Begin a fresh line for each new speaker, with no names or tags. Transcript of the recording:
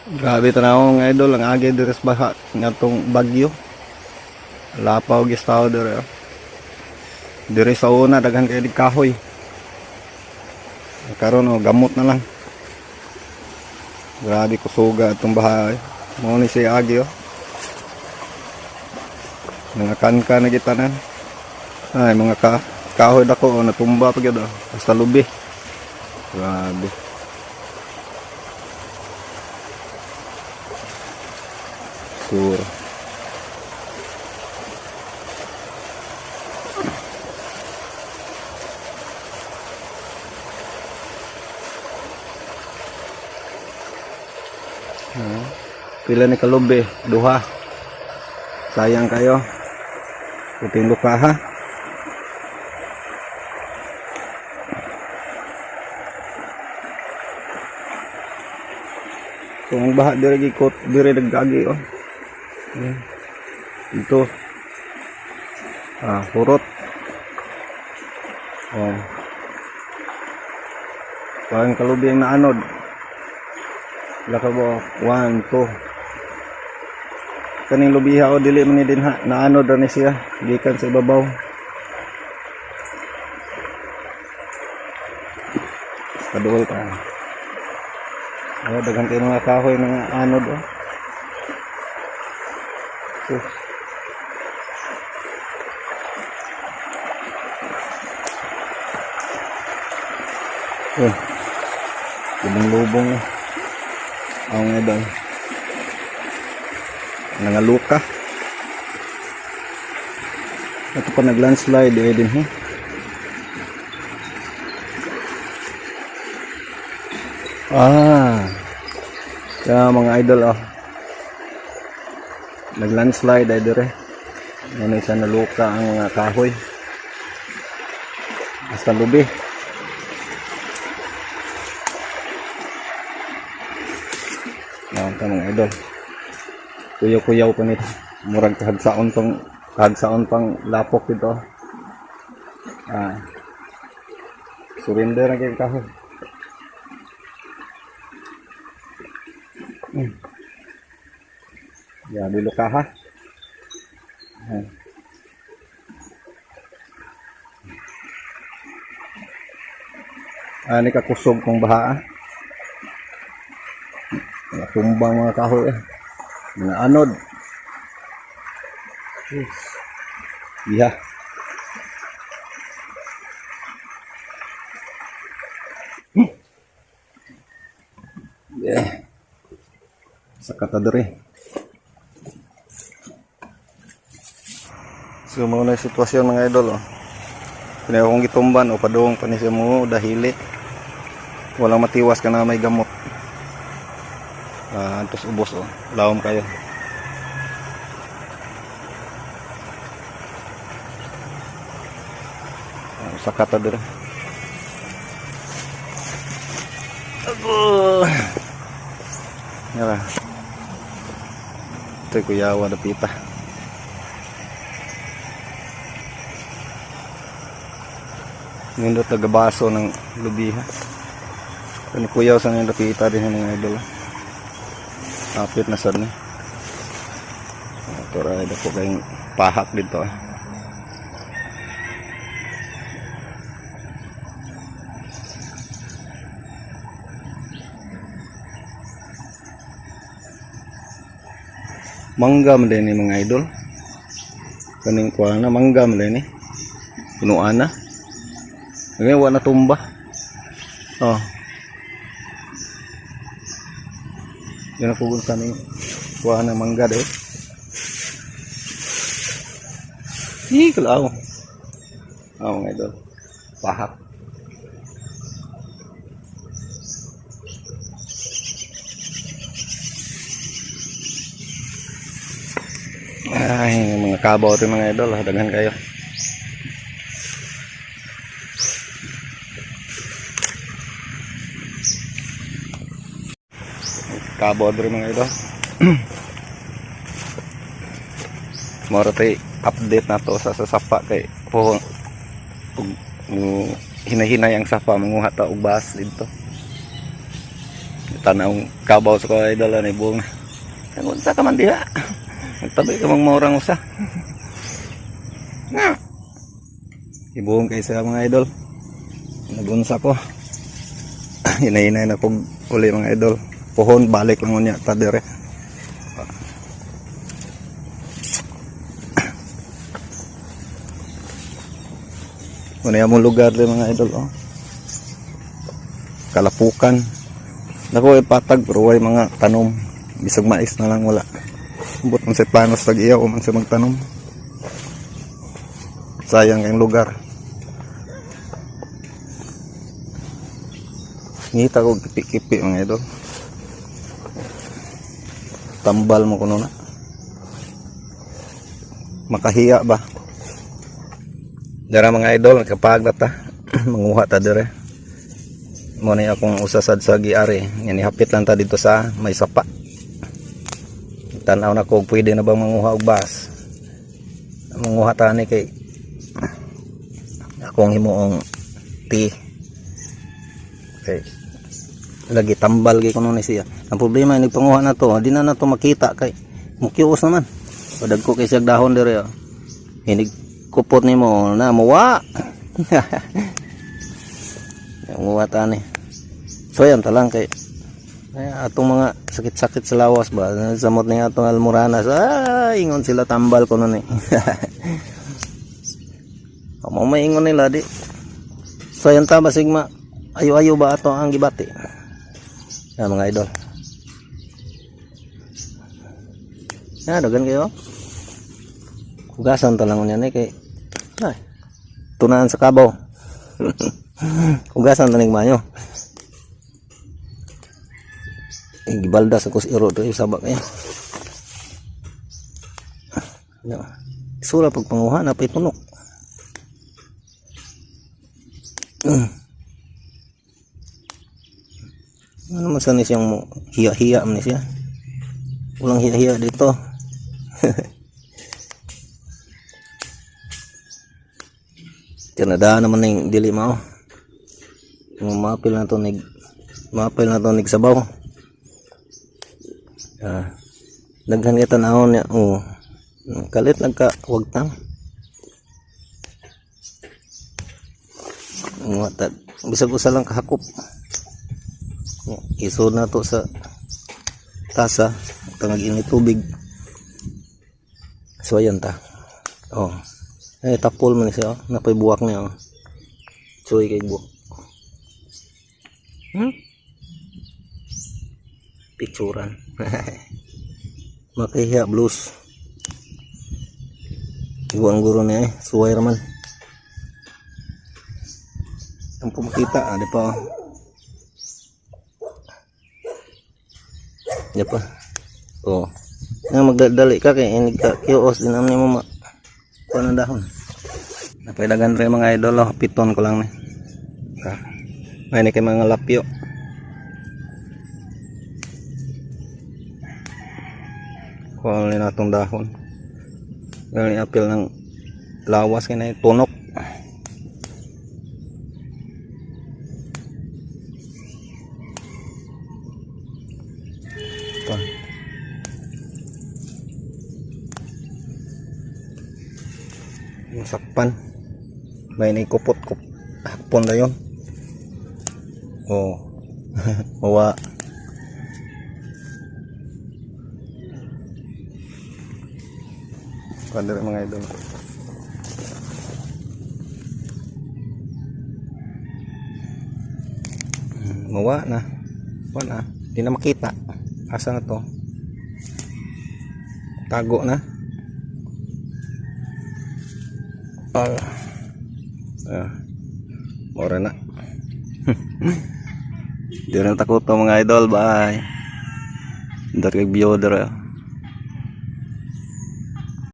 Grabe tanaw mga idol, ang agi diri sa baha nga tong bagyo. Lapaw gistaw diri. Diri sa una daghan kay kahoy. Karon gamot na lang. Grabe kusuga itong baha. Mo ni si agi Mga kanka na gitanan. Ay mga kahoy dako natumba pa gyud basta lubi. Grabe. Sur. Pila ni kalubi, duha. Sayang kayo. Puting luka ha. Kung baha diri gikot, diri nagagi Ito. Hurot. Parang kalubi ang naanod. Laka mo 1, 2. Kaning lubiha o dili man ni din ha. Naanod ra ni siya gikan sa ibabaw. Kaduol pa. Daghan kayo mga kahoy ng anod lubong ang edal nangaluka ito pa nag-landslide din kaya mga idol nag-landslide ay dire ano isa naluka ang mga kahoy basta lubi. Mga idol kuyaw-kuyaw pa nito murag kahagsaon pang lapok ito surrender na kayo kahoy. Grabe luka ha. Ani kakusog kong baha tumbang mga kahoy mga anod iya sa katadere. So muna yung sitwasyon mga idol pinay akong gitumban o padung panisya mo dahili walang matiwas ka na may gamot. Antos ubos lawom kayo. Sa katadere. Yara. Ito'y kuyawa na pita. Nindot nagabaso ng lubiha. Ito kuyaw sa nindot pita din ng mga idol. Kapit na sad ni. Ito rin ako kayong pahak dito Mangga man din ni mga idol. Kaning kuha na mangga man din ni. Punuan na. Ngayon wala na tumba. Yan ako kung saan yung kuha ng mangga deh. Kalaw. Mga idol. Pahak. Ay, mga kabaw ito mga idol. Daghan kayo. Kabaw ito mga idol. Mora tayo update na to sa sapa kay po hinahinay ang sapa manguha ta og bas dito. tanawang kabaw sa mga idol ni buong. Unsa ka man diha? Nagtabi ka mang maurang usa. Nga. Ibuong kay sa mga idol. Nagunsa ko. Hinay-hinay na kog uli mga idol. Pohon balik lang unya ta dire. Muna yung lugar din mga idol, oh. Kalapukan. Naku, patag, pero way mga tanom. Bisag mais na lang, wala. But man sa planos tag iya, o man sa magtanom. Sayang yung lugar. Ngita ko kipi-kipi mga idol. Tambal mo kuno na. Makahiya ba? Dara mga idol, kapagdata manguha ta dire. Mo ni akong usasad sa giari. Yan ihapit lang ta dito sa may sapa. Tanaw na ko pwede na bang manguha og bas. Manguha ta ni kay akong himuong tea. Okay. Lagi tambal kay kuno ni siya. Ang problema ni panguha na to, di na to makita kay mukios naman. Padag ko kay siya dahon dire. Hinig kupot ni mo na muwa. Yang muwa tani. So yan talang kay atong mga sakit-sakit sa lawas ba samot ni atong almoranas. Ingon sila tambal ko nun eh. Amo may ingon nila di. So yan ta basig ma ayo-ayo ba ato ang gibati. Yan mga idol. Dagan kayo. Hugasan talang niyan eh kay tunaan sa kabaw. Hugasan tanig mayo. Gibalda sa kusiro to sabak eh. Sura pag panguha na pay tunok. Ano man sana siyang hiya-hiya man siya. Ulang hiya-hiya dito. Tinadaan naman ng dili mao. Mapil na to nig sabaw. Daghan ka tanahon niya. Kalit nagka wagtang. Bisag usa lang kahakop. Isod na to sa tasa. Tangag ini tubig. So ayan ta. Tapol man siya. Napay buwak niya. Suy kay buwak. Picturan. Makahiya blues. Iwang guro niya eh. Suway raman. Ang pumakita. Di pa. Di pa. Magdadali ka kay inig ka. Kiyos din naman yung mama. Kuha ng dahon. Napailagan rin mga idol. Piton ko lang. May ni kay mga lapyo. Kuha rin natong dahon. Galing apil ng lawas kaya na tunok. Ito. Masakpan. May naikupot ko. Hakpon na yun. Mawa. Pandara mga idol. Mawa na. Wala. Hindi na makita. Asa na to? Tago na. Mora na. Di rin takot to mga idol. Bye. Dari view dere.